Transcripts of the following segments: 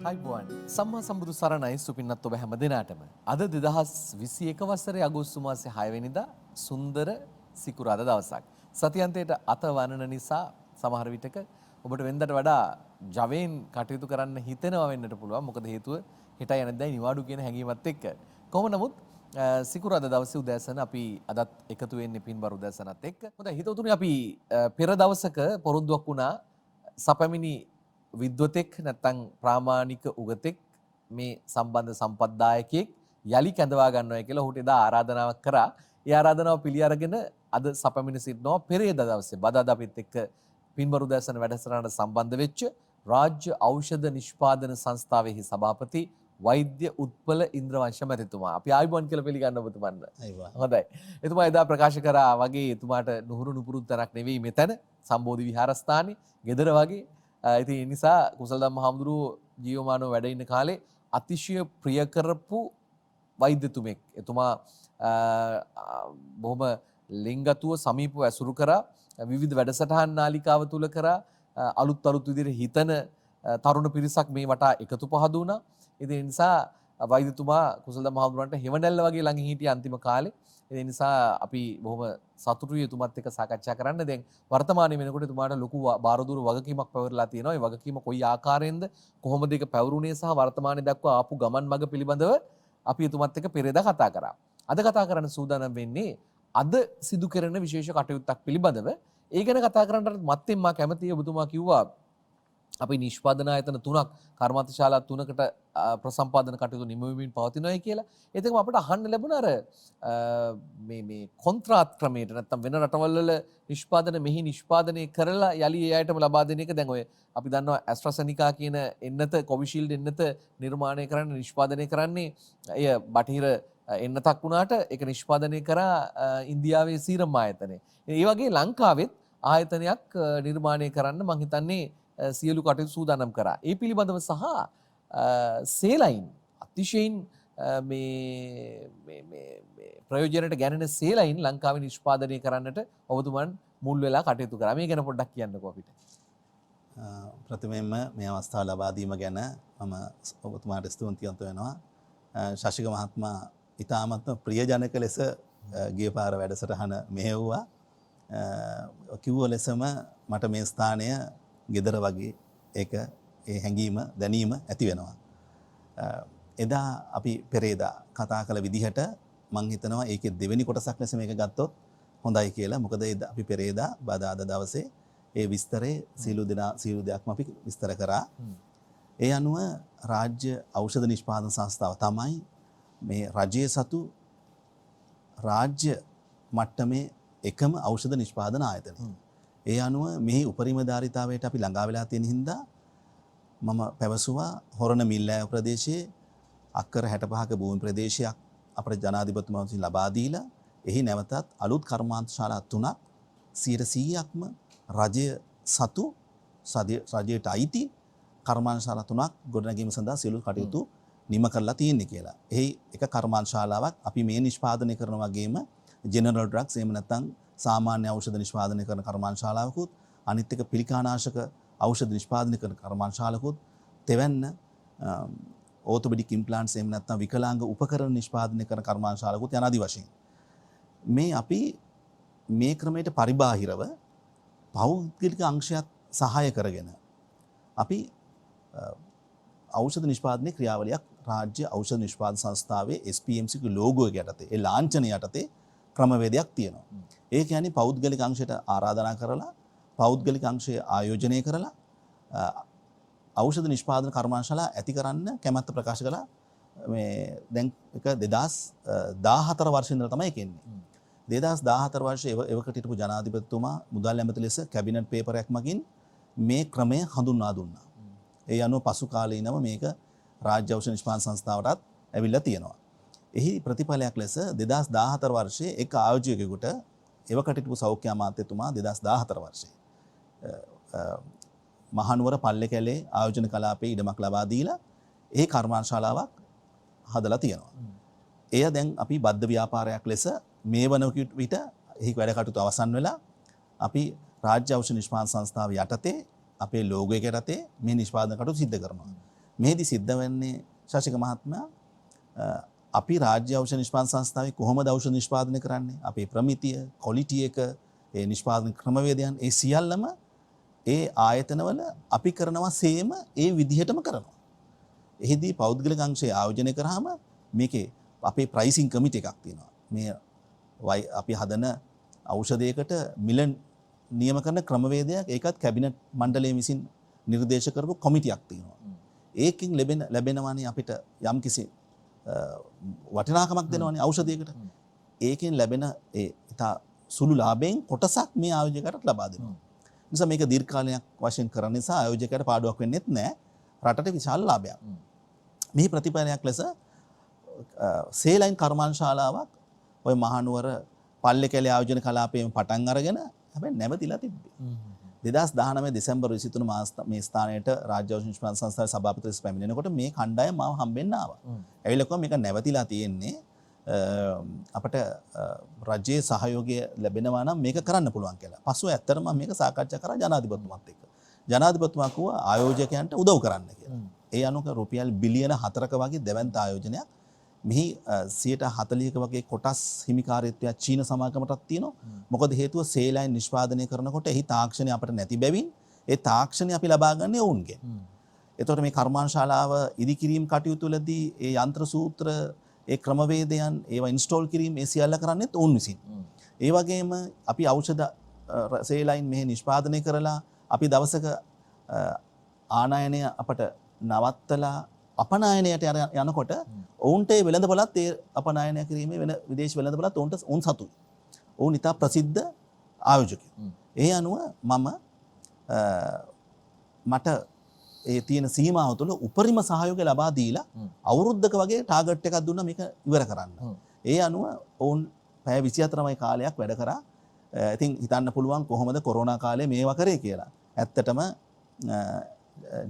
අයිබෝන් සම්මා සම්බුදු සරණයි සුපින්නත් ඔබ හැම දිනාටම. අද 2021 වසරේ අගෝස්තු මාසේ 6 වෙනිදා සුන්දර සිකුරාදා දවසක්. සතියන්තයට අත වනන නිසා සමහර විටක ඔබට වෙනදට වඩා ජවයෙන් කටයුතු කරන්න හිතෙනවා වෙන්නට පුළුවන්. මොකද හේතුව හෙටයි අනිද්දායි නිවාඩු කියන හැඟීමත් එක්ක. කොහොම නමුත් සිකුරාදා දවසේ උදෑසන අපි අදත් එකතු වෙන්නේ පින්බර උදෑසනත් එක්ක. හොඳයි හිතවතුනි අපි පෙර දවසක පොරොන්දුවක් වුණා සපැමිණි විද්වතෙක් නැත්නම් ප්‍රාමාණික උගතෙක් මේ සම්බන්ධ සම්පත්දායකයෙක් යලි කැඳවා ගන්නවා කියලා ඔහුට එදා ආරාධනාවක් කරා. ඒ ආරාධනාව පිළි අරගෙන අද සපැමිණ සිටිනවා පෙරේදා දවසේ බදාදා අපිත් එක්ක පින්බර උදෑසන වැඩසටහනට සම්බන්ධ වෙච්ච රාජ්‍ය ඖෂධ නිෂ්පාදන සංස්ථාවේ සභාපති වෛද්‍ය උත්පල ඉන්ද්‍රවංශ මැතිතුමා. අපි ආයුබෝවන් කියලා පිළිගන්න ඔබතුමන්ට. හොඳයි. එතුමා එදා ප්‍රකාශ කරා වගේ එතුමාට නුහුරු නුපුරුදු තරක් නෙවෙයි මෙතන සම්බෝධි විහාරස්ථානේ ගෙදර වගේ. ඉතින් ඒ නිසා කුසලදම්ම හාමුදුරුවෝ ජීවමානව වැඩ ඉන්න කාලේ අතිශය ප්‍රිය කරපු වෛද්‍යතුමෙක්. එතුමා බොහොම ලිංගතුව සමීපව ඇසුරු කරා විවිධ වැඩසටහන් නාලිකාව තුල කරා අලුත් විදිහට හිතන තරුණ පිරිසක් මේ වටා එකතු පහදු වුණා. ඉතින් ඒ නිසා වෛද්‍යතුමා කුසලදම්ම හාමුදුරුවන්ට හෙවණැල්ල වගේ ළඟින් හිටිය අන්තිම කාලේ. ඒ නිසා අපි බොහොම සතුටුයි එතුමත් එක්ක සාකච්ඡා කරන්න. දැන් වර්තමානයේ වෙනකොට එතුමාට ලොකු බාරදූර වගකීමක් පැවරලා තියෙනවා. ඒ වගකීම කොයි ආකාරයෙන්ද කොහොමද ඒක පැවරුනේ සහ වර්තමානයේ දක්වා ආපු ගමන් මඟ පිළිබඳව අපි එතුමත් එක්ක පෙරේදා කතා කරා. අද කතා කරන්න සූදානම් වෙන්නේ අද සිදු කරන විශේෂ කටයුත්තක් පිළිබඳව. ඒ ගැන කතා කරන්නට මත්තෙන් මා කැමතියි ඔබතුමා කිව්වා අපි නිෂ්පාදන ආයතන 3ක් කර්මාන්තශාලා 3කට ප්‍රසම්පාදන කටයුතු නිම වෙමින් පවතිනවායි කියලා. ඒකම අපිට අහන්න ලැබුණ අර මේ කොන්ත්‍රාත් ක්‍රමයට නැත්තම් වෙන රටවල් වල නිෂ්පාදන මෙහි නිෂ්පාදනය කරලා යලි ඒ අයටම ලබා දෙන එක. දැන් ඔය අපි දන්නවා ඇස්ට්‍රාසෙනිකා කියන එන්නත කොවිෂීල්ඩ් එන්නත නිර්මාණය කරන්න නිෂ්පාදනය කරන්නේ එය බටහිර එන්නතක් වුණාට ඒක නිෂ්පාදනය කරා ඉන්දියාවේ සීරම් ආයතනය. ඒ වගේ ලංකාවෙත් ආයතනයක් නිර්මාණය කරන්න මං හිතන්නේ සියලු කටයුතු සූදානම් කරා. ඒ පිළිබඳව සහ සේලයින් අතිශයින් ප්‍රයෝජනයට ගැනෙන සේලයින් ලංකාවේ නිෂ්පාදනය කරන්නට ඔබතුමන් මුල් වෙලා කටයුතු කරා. මේ ගැන පොඩ්ඩක් කියන්නකෝ අපිට. ප්‍රථමයෙන්ම මේ අවස්ථාව ලබා දීම ගැන මම ඔබතුමාට ස්තුතිවන්ත වෙනවා. ශාශික මහත්මයා ඉතාමත්ම ප්‍රියජනක ලෙස ගිය පාර වැඩසටහන මෙහෙව්වා. කිව්ව ලෙසම මට මේ ස්ථානය ගෙදර වගේ ඒක ඒ හැඟීම දැනීම ඇති වෙනවා. එදා අපි පෙරේදා කතා කළ විදිහට මං හිතනවා ඒකේ දෙවෙනි කොටසක් ලෙස මේක ගත්තොත් හොඳයි කියලා. මොකද අපි පෙරේදා බදාදා දවසේ ඒ විස්තරේ සියලු දෙයක්ම අපි විස්තර කරා. ඒ අනුව රාජ්‍ය ඖෂධ නිෂ්පාදන සංස්ථාව තමයි මේ රජයේ සතු රාජ්‍ය මට්ටමේ එකම ඖෂධ නිෂ්පාදන ආයතනය. ඒ අනුව මෙහි උපරිමධාරිතාවයට අපි ළඟා වෙලා තියෙන හින්දා මම පැවසුවා හොරණ මිල්ලෑව ප්‍රදේශයේ අක්කර 65ක භූමි ප්‍රදේශයක් අපේ ජනාධිපතිතුමා විසින් ලබා දීලා එහි නැවතත් අලුත් කර්මාන්තශාලා 3ක් 100%ක්ම රජය සතු රජයට අයිති කර්මාන්තශාලා 3ක් ගොඩනැගීම සඳහා සියලු කටයුතු නිම කරලා තියෙන්නේ කියලා. එහි එක කර්මාන්තශාලාවක් අපි මේ නිෂ්පාදනය කරන වගේම ජෙනරල් ඩ්‍රග්ස් එහෙම නැත්නම් සාමාන්‍ය ඖෂධ නිෂ්පාදනය කරන කර්මාන්තශාලාවකුත් අනිත් එක පිළිකානාශක ඖෂධ නිෂ්පාදනය කරන කර්මාන්තශාලාවකුත් තෙවන්න ඕතොපෙඩික් ඉම්ප්ලාන්ට්ස් එහෙම නැත්නම් විකලාංග උපකරණ නිෂ්පාදනය කරන කර්මාන්තශාලාවකුත් යන ආදී වශයෙන් මේ අපි මේ ක්‍රමයට පරිබාහිරව පෞද්ගලික අංශයත් සහාය කරගෙන අපි ඖෂධ නිෂ්පාදනයේ ක්‍රියාවලියක් රාජ්‍ය ඖෂධ නිෂ්පාදන සංස්ථාවේ SPMC ලෝගෝ එක යටතේ ඒ ලාංඡනය යටතේ ක්‍රමවේදයක් තියෙනවා. ඒ කියන්නේ පෞද්ගලික අංශයට ආරාධනා කරලා පෞද්ගලික අංශය ආයෝජනය කරලා ඖෂධ නිෂ්පාදන කර්මාන්තශාලා ඇති කරන්න කැමැත්ත ප්‍රකාශ කළා. මේ දැන් එක 2014 වර්ෂේ ඉඳලා තමයි කියන්නේ. 2014 වර්ෂයේ එවකට හිටපු ජනාධිපතිතුමා මුදල් ඇමති ලෙස කැබිනට් පේපරයක් මගින් මේ ක්‍රමය හඳුන්වා දුන්නා. ඒ අනුව පසු කාලීනව මේක රාජ්‍ය ඖෂධ නිෂ්පාදන සංස්ථාවටත් ඇවිල්ලා තියෙනවා. එහි ප්‍රතිඵලයක් ලෙස 2014 වර්ෂයේ එක් ආයෝජකයෙකුට එවකට හිටපු සෞඛ්‍ය අමාත්‍යතුමා 2014 වර්ෂයේ මහනුවර පල්ලේකැලේ ආයෝජන කලාපයේ ඉඩමක් ලබා දීලා ඒ කර්මාන්තශාලාවක් හදලා තියෙනවා. එය දැන් අපි බද්ධ ව්‍යාපාරයක් ලෙස මේ වන විට එහි වැඩ කටයුතු අවසන් වෙලා අපි රාජ්‍ය ඖෂධ නිෂ්පාදන සංස්ථාව යටතේ අපේ ලෝගෝ එක යටතේ මේ නිෂ්පාදන කටයුතු සිද්ධ කරනවා. මෙහිදී සිද්ධ වෙන්නේ ශාසික මහත්මයා අපි රාජ්‍ය ඖෂධ නිෂ්පාදන සංස්ථාවේ කොහොමද ඖෂධ නිෂ්පාදනය කරන්නේ? අපේ ප්‍රමිතිය, ක්වොලිටි එක, ඒ නිෂ්පාදන ක්‍රමවේදයන් ඒ සියල්ලම ඒ ආයතනවල අපි කරනවා සේම ඒ විදිහටම කරනවා. එහිදී පෞද්ගලික අංශය ආයෝජනය කරාම මේකේ අපේ ප්‍රයිසිං කමිටි එකක් තියෙනවා. මේ අපි හදන ඖෂධයකට මිල නියම කරන ක්‍රමවේදයක් ඒකත් කැබිනට් මණ්ඩලය විසින් නිර්දේශ කරපු කොමිටියක් තියෙනවා. ඒකෙන් ලැබෙනවානේ අපිට යම්කිසි වටිනාකමක් දෙනවානේ ඖෂධයකට. ඒකෙන් ලැබෙන ඒ ඉතා සුළු ලාභයෙන් කොටසක් මේ ආයෝජකයට ලබා දෙනවා. නිසා මේක දීර්ඝකාලයක් වශයෙන් කරන නිසා ආයෝජකයට පාඩුවක් වෙන්නේත් නැහැ. රටට විශාල ලාභයක්. මේ ප්‍රතිපලයක් ලෙස සේලයින් කර්මාන්තශාලාවක් ඔය මහනුවර පල්ලේකැලේ ආයෝජන කලාපයෙන් පටන් අරගෙන හැබැයි නැවතිලා තිබ්බේ. 2019 දෙසැම්බර් 23 මේ ස්ථානයට රාජ්‍ය ඖෂධ නිෂ්පාදන සංස්ථාවේ සභාපති ලෙස පැමිණෙනකොට මේ කණ්ඩායම මාව හම්බෙන්න ආවා. ඇවිල්ලා කිව්වා මේක නැවතිලා තියෙන්නේ අපට රජයේ සහයෝගය ලැබෙනවා නම් මේක කරන්න පුළුවන් කියලා. පසුව ඇත්තටම මේක සාකච්ඡා කරා ජනාධිපතිතුමාත් එක්ක. ජනාධිපතිතුමා කිව්වා ආයෝජකයන්ට උදව් කරන්න කියලා. ඒ අනුව රුපියල් බිලියන 4ක වගේ දෙවන්ත ආයෝජනයක් මෙහි 140ක වගේ කොටස් හිමිකාරීත්වයක් චීන සමාගමටත් තියෙනවා. මොකද හේතුව සේලයින් නිෂ්පාදනය කරනකොට එහි තාක්ෂණය අපිට නැති බැවින් ඒ තාක්ෂණය අපි ලබා ගන්න ඔවුන්ගෙන්. එතකොට මේ කර්මාන්තශාලාව ඉදිකිරීම කටයුතු වලදී ඒ යන්ත්‍ර සූත්‍ර ඒ ක්‍රමවේදයන් ඒවා ඉන්ස්ටෝල් කිරීම ඒ සියල්ල කරන්නේත් ඔවුන් විසින්. ඒ වගේම අපි ඖෂධ සේලයින් මෙහි නිෂ්පාදනය කරලා අපි දවසක ආනයනය අපට නවත්තලා අපනයනයට යනකොට ඔවුන්ට වෙළඳපොළත් ඒ අපනයනය කිරීමේ වෙන විදේශ වෙළඳපොළත් ඔවුන් සතුයි. ඔවුන් ඉතා ප්‍රසිද්ධ ආයෝජකයෝ. ඒ අනුව මට ඒ තියෙන සීමාව තුළ උපරිම සහයෝගය ලබා දීලා අවුරුද්දක වගේ ටාගට් එකක් දුන්නා මේක ඉවර කරන්න. ඒ අනුව ඔවුන් පැය 24යි කාලයක් වැඩ කරා. ඉතින් හිතන්න පුළුවන් කොහොමද කොරෝනා කාලේ මේවා කරේ කියලා. ඇත්තටම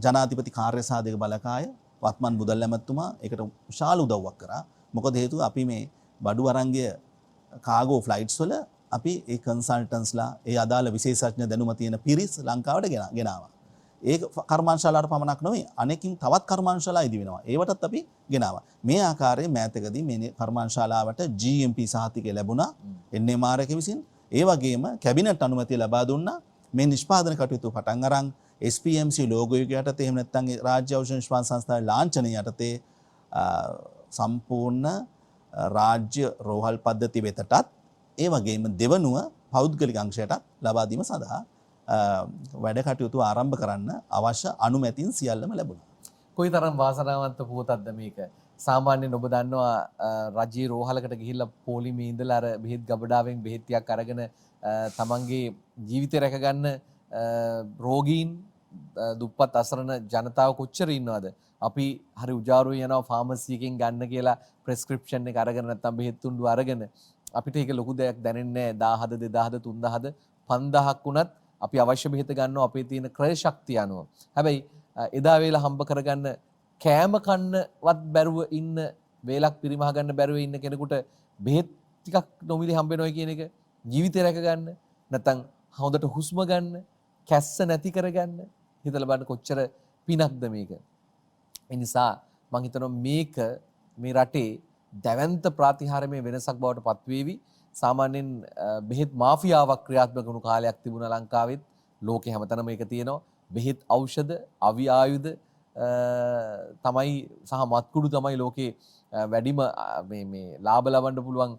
ජනාධිපති කාර්ය සාධක බලකාය වත්මන් මුදල් ඇමතුමා ඒකට විශාල උදව්වක් කරා. මොකද හේතුව අපි මේ බඩු අරංගය කාගෝ ෆ්ලයිට්ස් වල අපි ඒ කන්සල්ටන්ස්ලා ඒ අදාළ විශේෂඥ දැනුම තියෙන පිරිස් ලංකාවට ගෙනාවා. ඒ කර්මාන්තශාලාවට පමණක් නෙවෙයි අනෙකින් තවත් කර්මාන්තශාලා ඉදි වෙනවා. ඒවටත් අපි ගෙනාවා. මේ ආකාරයෙන් මෑතකදී මේ කර්මාන්තශාලාවට GMP සහතිකය ලැබුණා NMR එක විසින්. ඒ වගේම කැබිනට් අනුමැතිය ලබා දුන්නා. මේ නිෂ්පාදන කටයුතු පටන් අරන් SPMC ලෝගෝ එක යටතේ එහෙම නැත්නම් රාජ්‍ය ඖෂධ නිෂ්පාදන සංස්ථාවේ ලාංඡනය යටතේ සම්පූර්ණ රාජ්‍ය රෝහල් පද්ධතිය වෙතටත් ඒ වගේම දෙවනුව පෞද්ගලික අංශයටත් ලබා දීම සඳහා වැඩ කටයුතු ආරම්භ කරන්න අවශ්‍ය අනුමැතින් සියල්ලම ලැබුණා. කොයිතරම් වාසනාවන්ත පුවතක්ද මේක. සාමාන්‍යයෙන් ඔබ දන්නවා රජයේ රෝහලකට ගිහිල්ලා පොලිමේ ඉඳලා අර බෙහෙත් ගබඩාවෙන් බෙහෙත් ටිකක් අරගෙන තමන්ගේ ජීවිතය රැකගන්න රෝගීන් දුප්පත් අසරණ ජනතාව කොච්චර ඉන්නවද? අපි හරි උජාරුවේ යනවා ෆාමසි එකෙන් ගන්න කියලා ප්‍රෙස්ක්‍රිප්ෂන් එක අරගෙන නැත්නම් බෙහෙත් තුණ්ඩු අරගෙන අපිට ඒක ලොකු දෙයක් දැනෙන්නේ නැහැ. 1000ද 2000ද 3000ද 5000ක් වුණත් අපි අවශ්‍ය බෙහෙත ගන්නවා අපේ තියෙන ක්‍රය ශක්තිය අනුව. හැබැයි එදා වේලා හම්බ කරගන්න කෑම කන්නවත් බැරුව ඉන්න වේලක් පිරිමහ ගන්න බැරුව ඉන්න කෙනෙකුට බෙහෙත් ටිකක් නොමිලේ හම්බ වෙනවා කියන එක ජීවිතය රැක ගන්න නැත්නම් හොඳට හුස්ම ගන්න කැස්ස නැති කරගන්න හිතලා බලන්න කොච්චර පිනක්ද මේක. ඒ නිසා මම හිතනවා මේක මේ රටේ දැවැන්ත ප්‍රාතිහාර්යමය වෙනසක් බවට පත්වේවි. සාමාන්‍යයෙන් බෙහෙත් මාෆියාවක් ක්‍රියාත්මක වුණු කාලයක් තිබුණා ලංකාවෙත්. ලෝකේ හැමතැනම මේක තියෙනවා. බෙහෙත් ඖෂධ අවි ආයුධ තමයි සහ මත්කුඩු තමයි ලෝකේ වැඩිම මේ ලාභ ලබන්න පුළුවන්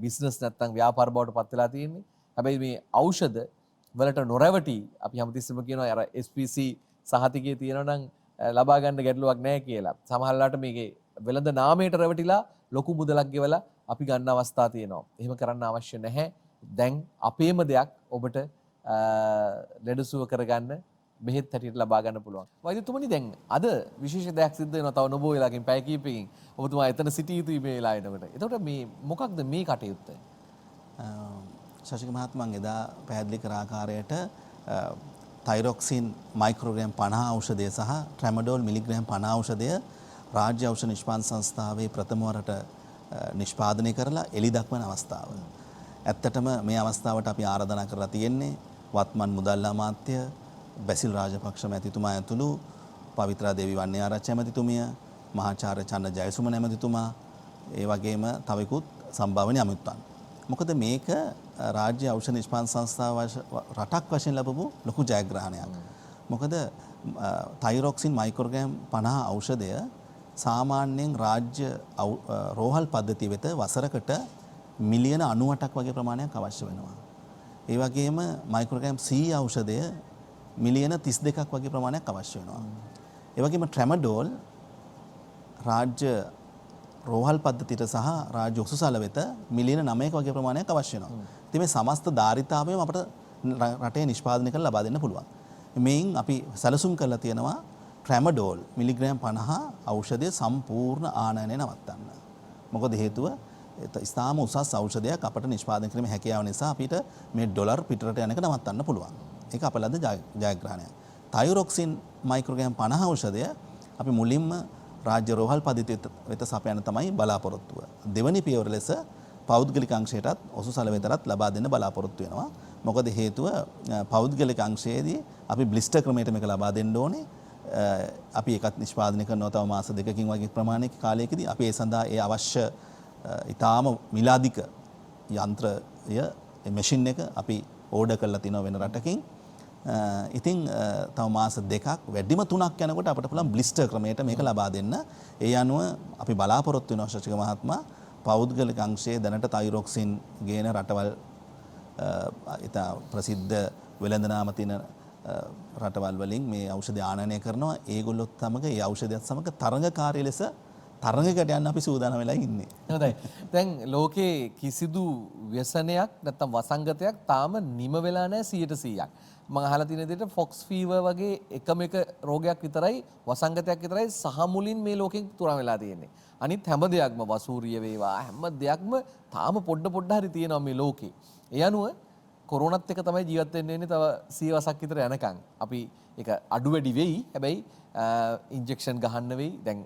බිස්නස් නැත්නම් ව්‍යාපාර බවට පත් වෙලා තියෙන්නේ. හැබැයි මේ ඖෂධ වලට නොරැවටි අපි හැමතිස්සෙම කියනවා අර SPC සහතිකයේ තියෙනවා නම් ලබා ගන්න ගැටලුවක් නැහැ කියලා. සමහර වෙලාවට මේකේ වෙළඳ නාමයට රැවටිලා ලොකු මුදලක් ගෙවලා අපි ගන්න අවස්ථා තියෙනවා. එහෙම කරන්න අවශ්‍ය නැහැ. දැන් අපේම දෙයක් ඔබට ලෙඩසුව කරගන්න බෙහෙත් හැටියට ලබා ගන්න පුළුවන්. වෛද්‍යතුමනි දැන් අද විශේෂ දෙයක් සිද්ධ වෙනවා. තව නොබෝ වෙලාවකින් පැය කිහිපයකින් ඔබතුමා එතන සිටිය යුතුයි මේ වෙලාව එනකොට. එතකොට මේ මොකක්ද මේ කටයුත්ත? ශාසික මහත්මයා එදා පැහැදිලි කර ආකාරයට තයිරොක්සින් මයික්‍රෝග්‍රෑම් 50 ඖෂධය සහ ට්‍රැමඩෝල් මිලිග්‍රෑම් 50 ඖෂධය රාජ්‍ය ඖෂධ නිෂ්පාදන සංස්ථාවේ ප්‍රථම වරට නිෂ්පාදනය කරලා එළි දක්වන අවස්ථාව. ඇත්තටම මේ අවස්ථාවට අපි ආරාධනා කරලා තියෙන්නේ වත්මන් මුදල් අමාත්‍ය බැසිල් රාජපක්ෂ මැතිතුමා ඇතුළු පවිත්‍රා දේවී වන්‍යාරච්චි ඇමතිතුමිය, මහාචාර්ය චන්න ජයසුමන ඇමතිතුමා, ඒ වගේම තවෙකුත් සම්භාවනීය අමුත්තන්. මොකද මේක රාජ්‍ය ඖෂධ නිෂ්පාදන සංස්ථාව රටක් වශයෙන් ලැබපු ලොකු ජයග්‍රහණයක්. මොකද තයිරොක්සින් මයික්‍රෝග්‍රෑම් 50 ඖෂධය සාමාන්‍යයෙන් රාජ්‍ය රෝහල් පද්ධතිය වෙත වසරකට මිලියන 98ක් වගේ ප්‍රමාණයක් අවශ්‍ය වෙනවා. ඒ වගේම මයික්‍රෝග්‍රෑම් C ඖෂධය මිලියන 32ක් වගේ ප්‍රමාණයක් අවශ්‍ය වෙනවා. ඒ වගේම ට්‍රැමඩෝල් රාජ්‍ය රෝහල් පද්ධතියට සහ රාජ්‍ය ඔසුසල වෙත මිලියන 9ක වගේ ප්‍රමාණයක් අවශ්‍ය වෙනවා. ඉතින් මේ සමස්ත ධාරිතාවයම අපිට රටේ නිෂ්පාදනය කරලා ලබා දෙන්න පුළුවන්. මේන් අපි සැලසුම් කරලා තියෙනවා ට්‍රැමඩෝල් මිලිග්‍රෑම් 50 ඖෂධය සම්පූර්ණ ආනයනය නවත්තන්න. මොකද හේතුව ඉස්තාම උසස් ඖෂධයක් අපට නිෂ්පාදනය කිරීමේ හැකියාව නිසා අපිට මේ ඩොලර් පිටරට යන එක නවත්තන්න පුළුවන්. ඒක අපලද ජයග්‍රහණයක්. තයිරොක්සින් මයික්‍රෝග්‍රෑම් 50 ඖෂධය අපි මුලින්ම රාජ්‍ය රෝහල් පද්ධතිය වෙත සපයන තමයි බලාපොරොත්තුව. දෙවනි පියවර ලෙස පෞද්ගලික අංශයටත් ඔසුසල වෙතටත් ලබා දෙන්න බලාපොරොත්තු වෙනවා. මොකද හේතුව පෞද්ගලික අංශයේදී අපි බ්ලිස්ටර් ක්‍රමයට මේක ලබා දෙන්න ඕනේ. අපි ඒකත් නිෂ්පාදනය කරනවා තව මාස දෙකකින් වගේ ප්‍රමාණයක කාලයකදී. අපි ඒ සඳහා ඒ අවශ්‍ය ඊටාම මිලාදික යන්ත්‍රය මැෂින් එක අපි ඕඩර් කරලා තිනවා වෙන රටකින්. ඉතින් තව මාස දෙකක් වැඩිම 3ක් යනකොට අපිට පුළුවන් බ්ලිස්ටර් ක්‍රමයට මේක ලබා දෙන්න. ඒ අනුව අපි බලාපොරොත්තු වෙනවා ශෂික මහත්මයා පෞද්ගලික අංශයේ දැනට තයිරොක්සින් ගේන රටවල් ඉතා ප්‍රසිද්ධ වෙළඳ නාම තියෙන රටවල් වලින් මේ ඖෂධය ආනයනය කරනවා. ඒගොල්ලොත් සමග ඒ ඖෂධයත් සමග තරඟකාරී ලෙස තරඟයකට යන්න අපි සූදානම් වෙලා ඉන්නේ. හොඳයි. දැන් ලෝකේ කිසිදු ව්‍යසනයක් නැත්නම් වසංගතයක් තාම නිම වෙලා නැහැ 100%ක්. මම අහලා තියෙන විදිහට ෆොක්ස් ෆීවර් වගේ එකම එක රෝගයක් විතරයි වසංගතයක් විතරයි සහ මුලින් මේ ලෝකෙන් තුරන් වෙලා තියෙන්නේ. අනිත් හැම දෙයක්ම වසූරිය වේවා හැම දෙයක්ම තාම පොඩ හරි තියෙනවා මේ ලෝකේ. ඒ අනුව කොරෝනත් එක තමයි ජීවත් වෙන්න වෙන්නේ තව 100 වසක් විතර යනකම්. අපි ඒක අඩු වැඩි වෙයි. හැබැයි ඉන්ජෙක්ෂන් ගහන්න වෙයි. දැන්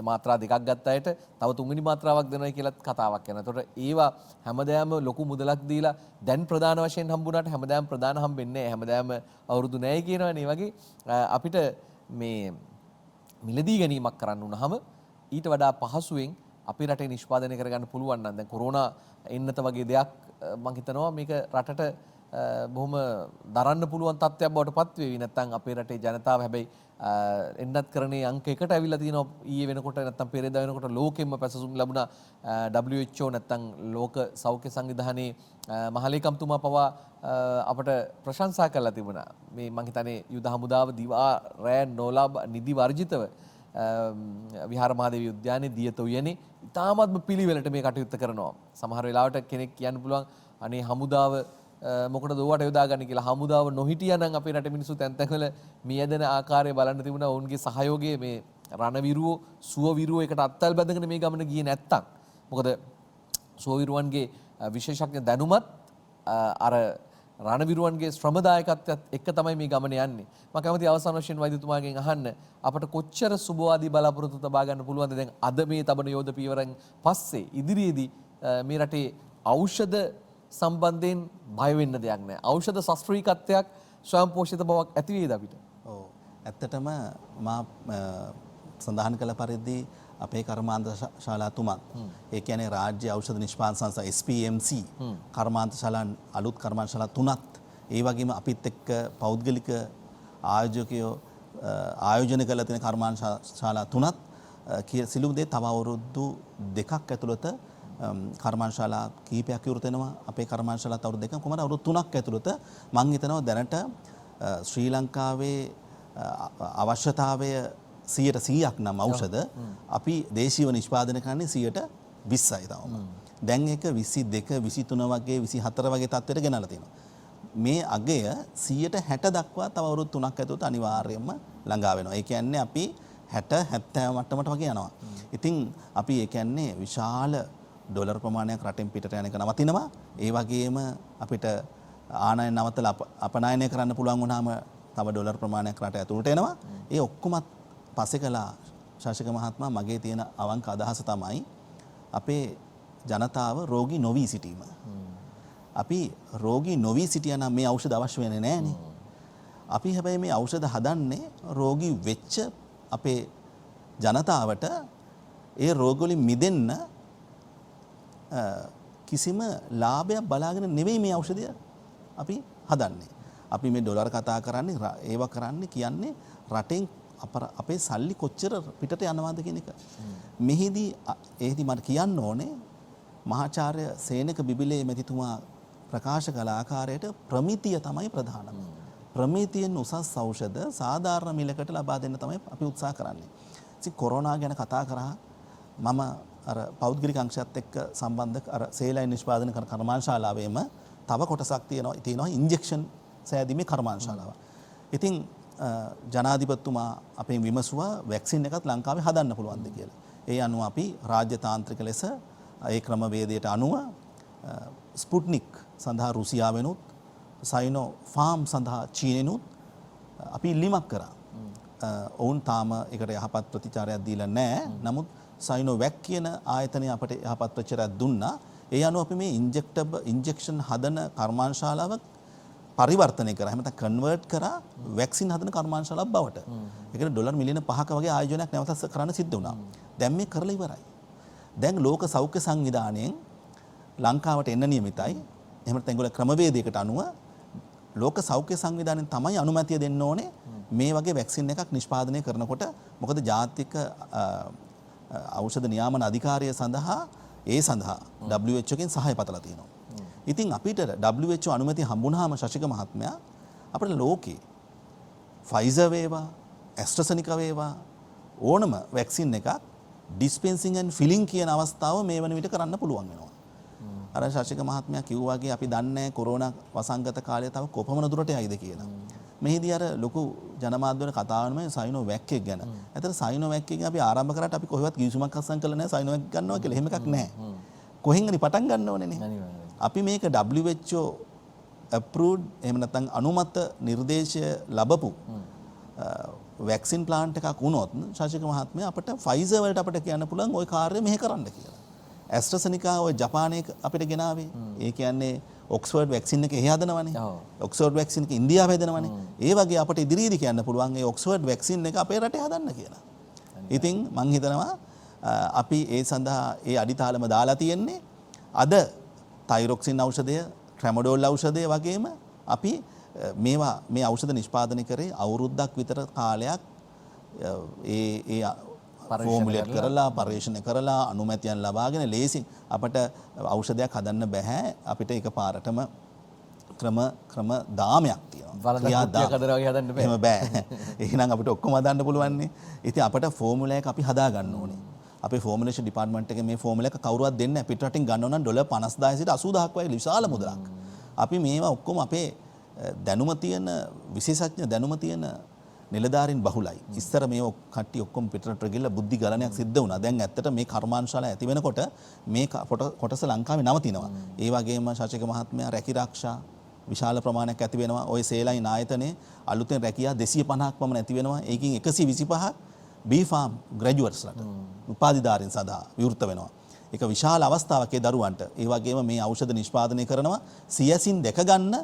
මාත්‍රා දෙකක් ගත්ත අයට තව තුන්වෙනි මාත්‍රාවක් දෙනවා කියලාත් කතාවක් යනවා. ඒතකොට ඒවා හැමදාම ලොකු මුදලක් දීලා දැන් ප්‍රධාන වශයෙන් හම්බුනාට හැමදාම ප්‍රධාන හම්බෙන්නේ නැහැ. හැමදාම අවුරුදු නැහැ කියනවනේ. ඒ වගේ අපිට මේ මිලදී ගැනීමක් කරන්න වුණාම ඊට වඩා පහසුවෙන් අපේ රටේ නිෂ්පාදනය කරගන්න පුළුවන් නම් දැන් කොරෝනා එන්නත වගේ දෙයක් මම හිතනවා මේක රටට බොහොම දරන්න පුළුවන් තත්ත්වයක් බවට පත් වෙවි. නැත්නම් අපේ රටේ ජනතාව හැබැයි එන්නත් කරන්නේ අංක 1ට ඇවිල්ලා තිනවා ඊයේ වෙනකොට නැත්නම් පෙරේදා වෙනකොට ලෝකෙම පැසසුම් ලැබුණා. WHO නැත්නම් ලෝක සෞඛ්‍ය සංවිධානයේ මහලේකම්තුමා පවා අපට ප්‍රශංසා කරලා තිබුණා. මේ මං හිතන්නේ යුද හමුදාව දිවා රෑ නොලබ නිදි වර්ජිතව විහාර මහදේවී උද්‍යානයේ දියත උයනේ ඉතාමත්ම පිළිවෙලට මේ කටයුත්ත කරනවා. සමහර වෙලාවට කෙනෙක් කියන්න පුළුවන් අනේ හමුදාව මොකටද ඕවට යොදාගන්නේ කියලා. හමුදාව නොහිටියා නම් අපේ රටේ මිනිස්සු තැන් තැන්වල මියදෙන ආකාරය බලන්න තිබුණා. ඔවුන්ගේ සහයෝගය මේ රණවිරුවෝ සුවවිරුවෝ එකට අත්වල් බැඳගෙන මේ ගමන ගියේ නැත්තම්. මොකද සුවවිරුවන්ගේ විශේෂඥ දැනුමත් අර රණවිරුවන්ගේ ශ්‍රමදායකත්වයත් එක්ක තමයි මේ ගමන යන්නේ. මම කැමති අවසාන වශයෙන් වෛද්‍යතුමාගෙන් අහන්න අපට කොච්චර සුබවාදී බලාපොරොත්තු තබා ගන්න පුළුවන්ද දැන් අද මේ තබන යෝධ පීවරෙන් පස්සේ ඉදිරියේදී මේ රටේ ඖෂධ සම්බන්ධයෙන් බය වෙන්න දෙයක් නැහැ. ඖෂධ ශාස්ත්‍රීයත්වයක් ස්වයංපෝෂිත බවක් ඇති වේද අපිට? ඔව්. ඇත්තටම මා සඳහන් කළ පරිදි අපේ කර්මාන්ත ශාලා තුමත් ඒ කියන්නේ රාජ්‍ය ඖෂධ නිෂ්පාදන සංස්ථා SPMC කර්මාන්ත ශාලා අලුත් කර්මාන්ත ශාලා තුනත් ඒ වගේම අපිත් එක්ක පෞද්ගලික ආයෝජකයෝ ආයෝජන කළ තියෙන කර්මාන්ත ශාලා තුනත් සිළුම් දේ තව අවුරුදු දෙකක් ඇතුළත කර්මාන්ත ශාලා කීපයක් විවෘත වෙනවා. අපේ කර්මාන්ත ශාලාත් අවුරුදු දෙකක් කොහමද අවුරුදු 3ක් ඇතුළත මම හිතනවා දැනට ශ්‍රී ලංකාවේ අවශ්‍යතාවය 100%ක් නම් ඖෂධ අපි දේශීයව නිෂ්පාදනය කරන්නේ 20%යි තාම. දැන් ඒක 22 23 වගේ 24 වගේ තත්ත්වයට ගෙනල්ලා තියෙනවා. මේ අගය 160 දක්වා තව අවුරුදු 3ක් ඇතුළත අනිවාර්යයෙන්ම ළඟා වෙනවා. ඒ කියන්නේ අපි 60 70 මට්ටමට වගේ යනවා. ඉතින් අපි ඒ කියන්නේ විශාල ඩොලර් ප්‍රමාණයක් රටෙන් පිටට යන එක නවතිනවා. ඒ වගේම අපිට ආනයන නවත්තලා අපනයනය කරන්න පුළුවන් වුණාම තව ඩොලර් ප්‍රමාණයක් රට ඇතුළට එනවා. ඒ ඔක්කොමත් පස්සේ කළා ශාසක මහත්මයා මගේ තියෙන අවංක අදහස තමයි අපේ ජනතාව රෝගී නොවී සිටීම. අපි රෝගී නොවී සිටියා නම් මේ ඖෂධ අවශ්‍ය වෙන්නේ නැහනේ. අපි හැබැයි මේ ඖෂධ හදන්නේ රෝගී වෙච්ච අපේ ජනතාවට ඒ රෝග වලින් මිදෙන්න කිසිම ලාභයක් බලාගෙන නෙවෙයි මේ ඖෂධය අපි හදන්නේ. අපි මේ ඩොලර් කතා කරන්නේ ඒවා කරන්නේ කියන්නේ රටෙන් අපේ සල්ලි කොච්චර පිටට යනවාද කියන එක. මෙහිදී මට කියන්න ඕනේ මහාචාර්ය සේනක බිබිලේ මැතිතුමා ප්‍රකාශ කළ ආකාරයට ප්‍රමිතිය තමයි ප්‍රධානම. ප්‍රමිතියෙන් උසස් ඖෂධ සාධාරණ මිලකට ලබා දෙන්න තමයි අපි උත්සාහ කරන්නේ. ඉතින් කොරෝනා ගැන කතා කරා මම අර පෞද්ගලික අංශයත් එක්ක සම්බන්ධ අර සේලයින් නිෂ්පාදනය කරන කර්මාන්තශාලාවේම තව කොටසක් තියෙනවා ඉන්ජෙක්ෂන් සෑදීමේ කර්මාන්තශාලාව. ඉතින් ජනාධිපතිතුමා අපෙන් විමසුවා වැක්සින් එකත් ලංකාවේ හදන්න පුළුවන්ද කියලා. ඒ අනුව අපි රාජ්‍ය තාන්ත්‍රික ලෙස ඒ ක්‍රමවේදයට අනුව ස්පුට්නික් සඳහා රුසියාවෙනුත් සයිනෝ ෆාම් සඳහා චීනෙනුත් අපි ඉල්ලීමක් කරා. ඔවුන් තාම ඒකට යහපත් ප්‍රතිචාරයක් දීලා නැහැ. නමුත් සයිනෝ වැක් කියන ආයතනය අපට යහපත් ප්‍රතිචාරයක් දුන්නා. ඒ අනුව අපි මේ ඉන්ජෙක්ෂන් හදන කර්මාන්තශාලාවක් පරිවර්තනය කරා. එහෙම නැත්නම් කන්වර්ට් කරා වැක්සින් හදන කර්මාන්තශාලාවක් බවට. ඒකට ඩොලර් මිලියන 5ක වගේ ආයෝජනයක් නැවත කරන්න සිද්ධ වුණා. දැන් මේ කරලා ඉවරයි. දැන් ලෝක සෞඛ්‍ය සංවිධානයෙන් ලංකාවට එන්න නියමිතයි. එහෙම නැත්නම් ඒගොල්ලෝ ක්‍රමවේදයකට අනුව ලෝක සෞඛ්‍ය සංවිධානයෙන් තමයි අනුමැතිය දෙන්න ඕනේ මේ වගේ වැක්සින් එකක් නිෂ්පාදනය කරනකොට. මොකද ජාතික ඖෂධ නියාමන අධිකාරිය සඳහා WHO එකෙන් සහාය පතලා තියෙනවා. ඉතින් අපිට WHO අනුමැතිය හම්බුනහම ශශික මහත්මයා අපිට ලෝකේ ෆයිසර් වේවා ඇස්ට්‍රසෙනිකා වේවා ඕනම වැක්සින් එකක් ඩිස්පෙන්සින් ඇන්ඩ් ෆිලිං කියන අවස්ථාව මේ වන විට කරන්න පුළුවන් වෙනවා. අර ශශික මහත්මයා කිව්වා වගේ අපි දන්නේ කොරෝනා වසංගත කාලය තව කොපමණ දුරට යයිද කියලා. මෙහිදී අර ලොකු ජනමාධ්‍යවල කතා වෙන මේ සයිනෝ වැක් එක ගැන. ඇත්තට සයිනෝ වැක් එක අපි ආරම්භ කරාට අපි කොහෙවත් කිවිසුමක් අත්සන් කළා නැහැ සයිනෝ වැක් ගන්නවා කියලා. එහෙම එකක් නැහැ. කොහෙන් හරි පටන් ගන්න ඕනේ නේ. අපි මේක WHO approved එහෙම නැත්නම් අනුමත නිර්දේශය ලැබපු වැක්සින් ප්ලාන්ට් එකක් වුණොත් ශාසික මහත්මයා අපිට ෆයිසර් වලට අපිට කියන්න පුළුවන් ওই කාර්යය මෙහෙ කරන්න කියලා. ඇස්ට්‍රසෙනිකා ඔය ජපානයේ අපිට ගෙනාවේ. ඒ කියන්නේ ඔක්ස්ෆර්ඩ් වැක්සින් එක එහි හදනවනේ. ඔක්ස්ෆර්ඩ් වැක්සින් එක ඉන්දියාවේ හදනවනේ. ඒ වගේ අපිට ඉදිරියේදී කියන්න පුළුවන් ඒ ඔක්ස්ෆර්ඩ් වැක්සින් එක අපේ රටේ හදන්න කියලා. ඉතින් මම හිතනවා අපි ඒ සඳහා ඒ අඩිතාලම දාලා තියෙන්නේ. අද තයිරොක්සින් ඖෂධය, ට්‍රැමඩෝල් ඖෂධය වගේම අපි මේ ඖෂධ නිෂ්පාදනය කරේ අවුරුද්දක් විතර කාලයක් ඒ ෆෝමුලේට් කරලා පරීක්ෂණ කරලා අනුමැතියන් ලබාගෙන ලේසින් අපට ඖෂධයක් හදන්න බෑ. අපිට එකපාරටම ක්‍රම දාමයක් තියෙනවා. එහෙම බෑ. එහෙනම් අපිට ඔක්කොම හදන්න පුළුවන් නේ. ඉතින් අපට ෆෝමුලා එක අපි හදා ගන්න ඕනේ. අපේ ෆෝමුලේෂන් ඩිපාර්ට්මන්ට් එකේ මේ ෆෝමුලා එක කවුරුවත් දෙන්නේ නැහැ. පිටරටින් ගන්නව නම් ඩොලර් 50000 සිට 80000ක් වගේ විශාල මුදලක්. අපි මේවා ඔක්කොම අපේ දැනුම තියෙන විශේෂඥ දැනුම තියෙන නිලධාරීන් බහුලයි. ඉස්සර මේ කට්ටිය ඔක්කොම පිටරට ගිහලා බුද්ධි ගලණයක් සිද්ධ වුණා. දැන් ඇත්තට මේ කර්මාන්තශාලා ඇති වෙනකොට මේ කොටස ලංකාවේ නවතිනවා. ඒ වගේම ශාසික මහත්මයා රැකිරක්ෂා විශාල ප්‍රමාණයක් ඇති වෙනවා. ওই සේලයින් ආයතනයේ අලුතෙන් රැකියා 250ක් පමණ ඇති වෙනවා. ඒකින් 125ක් B farm graduatesලට උපාධිධාරීන් සඳහා විවෘත වෙනවා. ඒක විශාල අවස්ථාවක් ඒ දරුවන්ට. ඒ වගේම මේ ඖෂධ නිෂ්පාදනය කරනවා සියසින් දැක ගන්න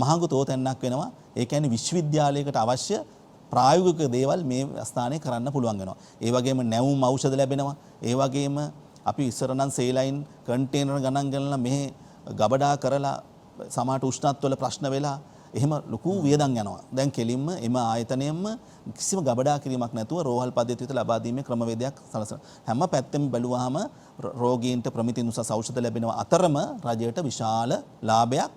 මහඟු තෝතැන්නක් වෙනවා. ඒ කියන්නේ විශ්වවිද්‍යාලයකට අවශ්‍ය ප්‍රායෝගික දේවල් මේ ස්ථානයේ කරන්න පුළුවන් වෙනවා. ඒ වගේම නැවුම් ඖෂධ ලැබෙනවා. ඒ වගේම අපි ඉස්සර නම් සේලයින් කන්ටේනර් ගණන් ගණන්ලා මෙහි ගබඩා කරලා සමහරට උෂ්ණත්වවල ප්‍රශ්න වෙලා එහෙම ලොකු වියදම් යනවා. දැන් කෙලින්ම එම ආයතනයෙන්ම කිසිම ගබඩා කිරීමක් නැතුව රෝහල් පද්ධතියට ලබා දීමේ ක්‍රමවේදයක් සලසන. හැම පැත්තෙම බැලුවාම රෝගීන්ට ප්‍රමිතින් උසස් ඖෂධ ලැබෙනවා අතරම රජයට විශාල ලාභයක්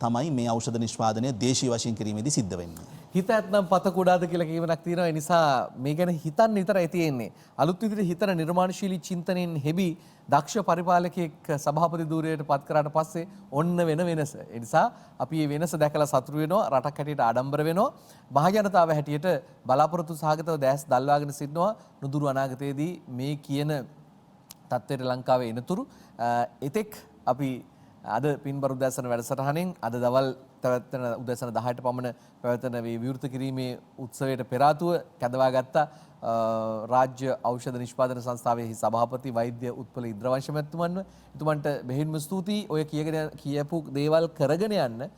තමයි මේ ඖෂධ නිෂ්පාදනය දේශීය වශයෙන් කිරීමේදී සිද්ධ වෙන්නේ. හිත ඇත්නම් පත කුඩාද කියලා කියවනක් තියෙනවා. ඒ නිසා මේ ගැන හිතන්න විතරයි තියෙන්නේ. අලුත් විදිහට හිතන නිර්මාණශීලී චින්තනයෙන් හෙබි දක්ෂ පරිපාලකයෙක් සභාපති ධූරයට පත් කරාට පස්සේ ඔන්න වෙන වෙනස. ඒ නිසා අපි මේ වෙනස දැකලා සතුටු වෙනවා. රටක් හැටියට ආඩම්බර වෙනවා. මහජනතාව හැටියට බලාපොරොත්තු සහගතව දැස් දල්වාගෙන සිටිනවා. නුදුරු අනාගතයේදී මේ කියන තත්ත්වයට ලංකාවේ එනතුරු එතෙක් අපි අද පින්බර උදෑසන වැඩසටහනෙන් අද දවල් පැවැත්වෙන උදෑසන 10ට පමණ පැවැත්වෙන මේ විවෘත කිරීමේ උත්සවයට පෙර ආතුව කැඳවාගත්ත රාජ්‍ය ඖෂධ නිෂ්පාදන සංස්ථාවේ සභාපති වෛද්‍ය උත්පල ඉන්ද්‍රවංශ මැතිතුමන්ව එතුමන්ට බෙහෙවින්ම ස්තුතියි. ඔය කියපු දේවල් කරගෙන යන්න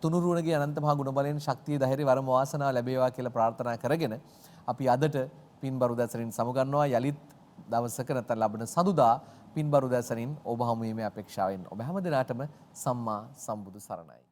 තුනුරුවනගේ අනන්ත මහා ගුණ බලයෙන් ශක්තිය ධෛර්ය වරම වාසනාව ලැබේවා කියලා ප්‍රාර්ථනා කරගෙන අපි අදට පින්බරු දැසරින් සමුගන්නවා. යලිත් දවසක නැත්නම් ලබන සඳුදා පින්බරු දැසරින් ඔබ හමු වීමේ අපේක්ෂාවෙන් ඔබ හැම දිනාටම සම්මා සම්බුදු සරණයි.